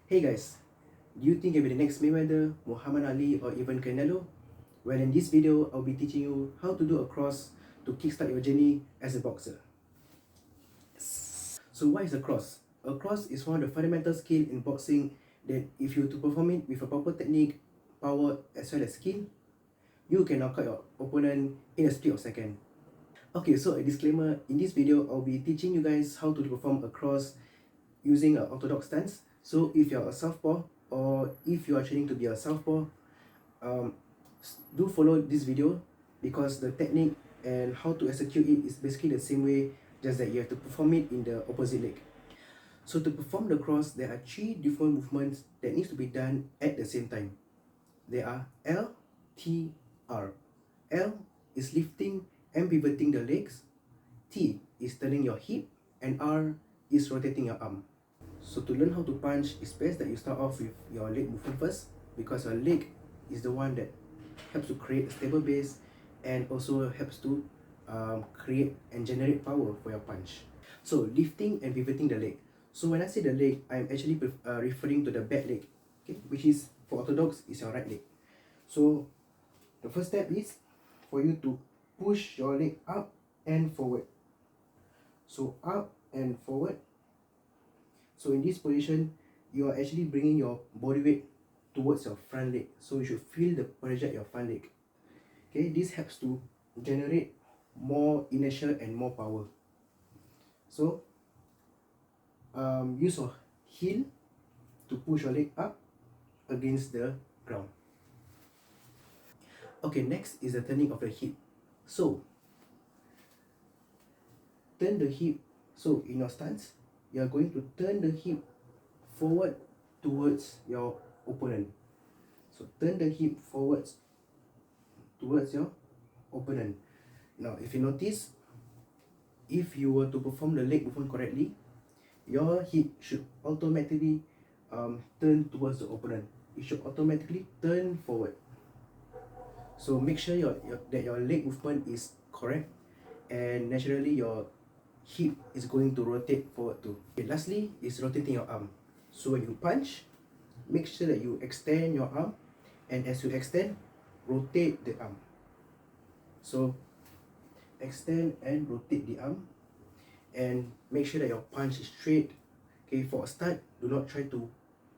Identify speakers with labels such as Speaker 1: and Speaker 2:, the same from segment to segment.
Speaker 1: Hey guys, do you think you'll be the next Mayweather, Muhammad Ali, or even Canelo? Well, in this video, I'll be teaching you how to do a cross to kickstart your journey as a boxer. So what is a cross? A cross is one of the fundamental skills in boxing that if you to perform it with a proper technique, power, as well as skill, you can knock out your opponent in a split of second. Okay, so a disclaimer, in this video, I'll be teaching you guys how to perform a cross using an orthodox stance. So if you're a southpaw or if you are training to be a southpaw, um, do follow this video because the technique and how to execute it is basically the same way, just that you have to perform it in the opposite leg. So to perform the cross, there are three different movements that needs to be done at the same time. They are L, T, R. L is lifting and pivoting the legs, T is turning your hip, and R is rotating your arm. So to learn how to punch, it's best that you start off with your leg movement first, because your leg is the one that helps to create a stable base and also helps to create and generate power for your punch. So lifting and pivoting the leg. So when I say the leg, I'm actually referring to the back leg, okay, which is for orthodox is your right leg. So the first step is for you to push your leg up and forward. So up and forward. So in this position, you are actually bringing your body weight towards your front leg. So you should feel the pressure at your front leg. Okay, this helps to generate more inertia and more power. So use your heel to push your leg up against the ground. Okay, next is the turning of the hip. So turn the hip. So in your stance, you are going to turn the hip forward towards your opponent. So turn the hip forwards towards your opponent. Now if you notice, if you were to perform the leg movement correctly, your hip should automatically turn towards the opponent. It should automatically turn forward. So make sure that your leg movement is correct, and naturally your hip is going to rotate forward too. Okay, lastly is rotating your arm. So when you punch, make sure that you extend your arm, and as you extend, rotate the arm. So extend and rotate the arm, and make sure that your punch is straight. Okay, for a start, do not try to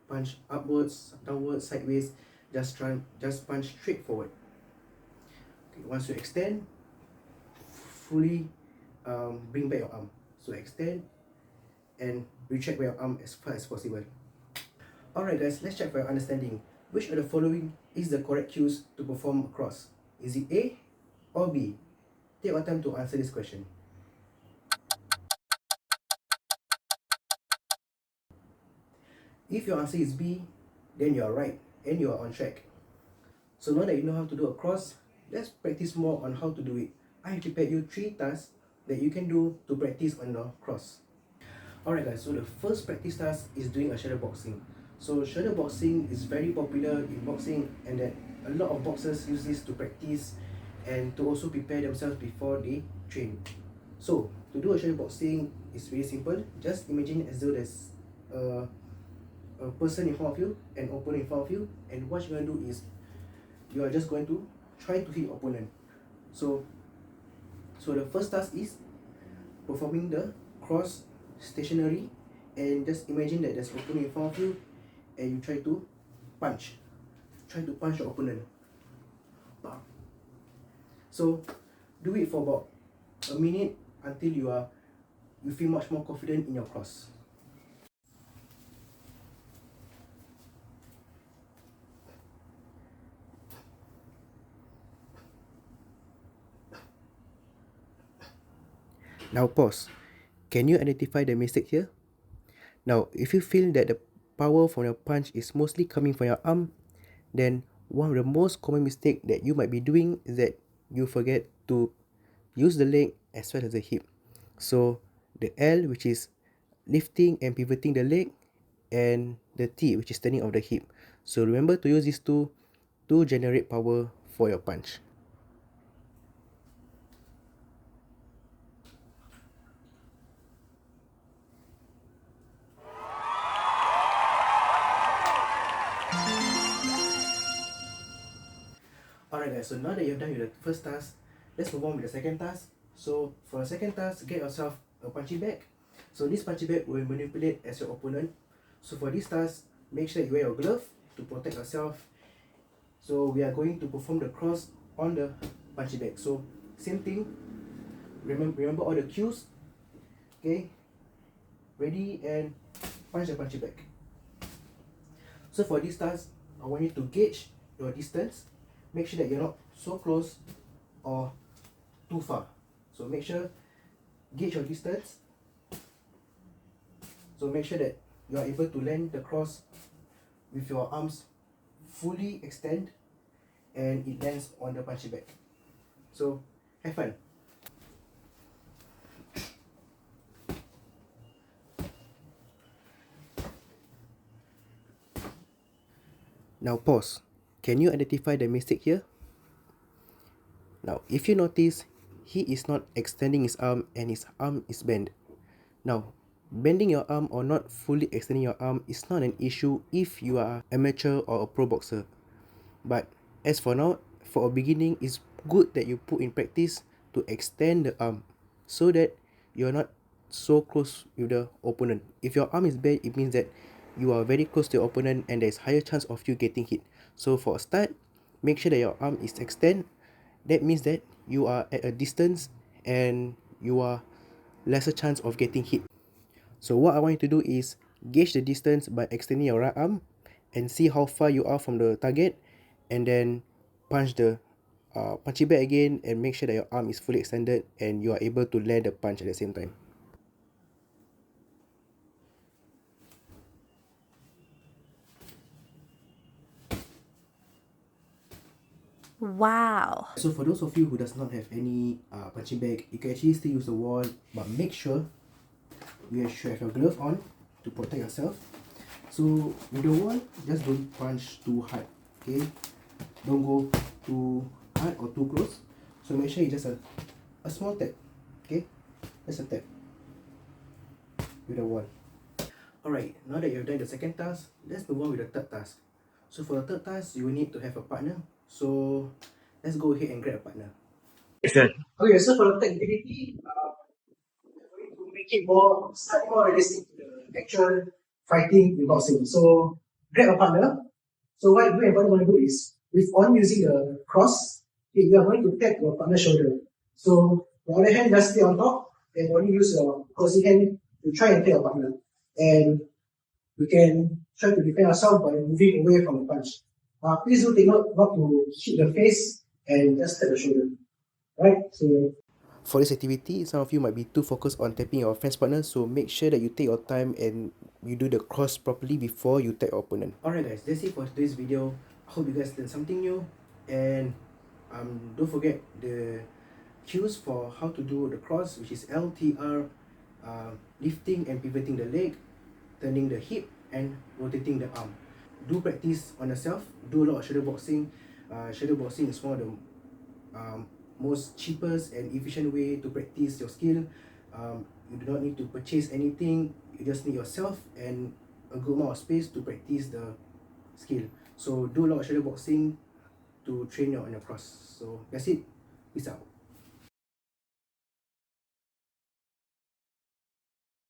Speaker 1: punch upwards, downwards, sideways. Just punch straight forward. Okay, once you extend, fully bring back your arm. So extend and retract your arm as far as possible. Alright guys, let's check for your understanding. Which of the following is the correct cues to perform a cross? Is it A or B? Take your time to answer this question. If your answer is B, then you are right and you are on track. So now that you know how to do a cross, let's practice more on how to do it. I have prepared you 3 tasks that you can do to practice on your cross. Alright guys, so the first practice task is doing a shadow boxing. So shadow boxing is very popular in boxing, and that a lot of boxers use this to practice and to also prepare themselves before they train. So to do a shadow boxing is very simple. Just imagine as though there's a person in front of you, an opponent in front of you, and what you're going to do is you are just going to try to hit your opponent. So the first task is performing the cross stationary, and just imagine that there's an opponent in front of you and you try to punch your opponent. Bam. So do it for about a minute until you feel much more confident in your cross. Now pause. Can you identify the mistake here? Now, if you feel that the power from your punch is mostly coming from your arm, then one of the most common mistake that you might be doing is that you forget to use the leg as well as the hip. So the L, which is lifting and pivoting the leg, and the T, which is turning of the hip. So remember to use these two to generate power for your punch. Alright, so now that you've done with the first task, let's move on with the second task. So for the second task, get yourself a punching bag. So this punching bag will manipulate as your opponent. So for this task, make sure you wear your glove to protect yourself. So we are going to perform the cross on the punching bag. So same thing, remember all the cues. Okay, ready and punch the punching bag. So for this task, I want you to gauge your distance. Make sure that you're not so close or too far. So make sure, gauge your distance. So make sure that you are able to land the cross with your arms fully extend and it lands on the punching bag. So have fun. Now pause. Can you identify the mistake here? Now if you notice, he is not extending his arm and his arm is bent. Now bending your arm or not fully extending your arm is not an issue if you are amateur or a pro boxer. But as for now, for a beginning, it's good that you put in practice to extend the arm so that you're not so close with the opponent. If your arm is bent, it means that you are very close to your opponent and there's higher chance of you getting hit. So for a start, make sure that your arm is extended. That means that you are at a distance and you are lesser chance of getting hit. So what I want you to do is gauge the distance by extending your right arm and see how far you are from the target, and then punch the punching bag again and make sure that your arm is fully extended and you are able to land the punch at the same time.
Speaker 2: Wow.
Speaker 1: So for those of you who does not have any punching bag, you can actually still use the wall, but make sure you should have your glove on to protect yourself. So with the wall, just don't punch too hard, okay? Don't go too hard or too close. So make sure you just a small tap, okay? Just a tap with the wall. Alright, now that you've done the second task, let's move on with the third task. So for the third task, you will need to have a partner. So let's go ahead and grab a partner. Okay, so for the third activity, we're going to make it slightly more realistic to the actual fighting in boxing. So grab a partner. So what you and partner want to do is, with on using the cross, you are going to tap your partner's shoulder. So the other hand just stay on top and only use your closing hand to try and tap your partner. And we can try to defend ourselves by moving away from the punch. Please do take note not to hit the face and just tap the shoulder. Right? So for this activity, some of you might be too focused on tapping your friend's partner, so make sure that you take your time and you do the cross properly before you tap your opponent. Alright guys, that's it for today's video. I hope you guys learned something new, and don't forget the cues for how to do the cross, which is LTR, lifting and pivoting the leg, turning the hip and rotating the arm. Do practice on yourself, do a lot of shadow boxing. Shadow boxing is one of the most cheapest and efficient way to practice your skill. You do not need to purchase anything, you just need yourself and a good amount of space to practice the skill. So do a lot of shadow boxing to train on your cross. So that's it. Peace out.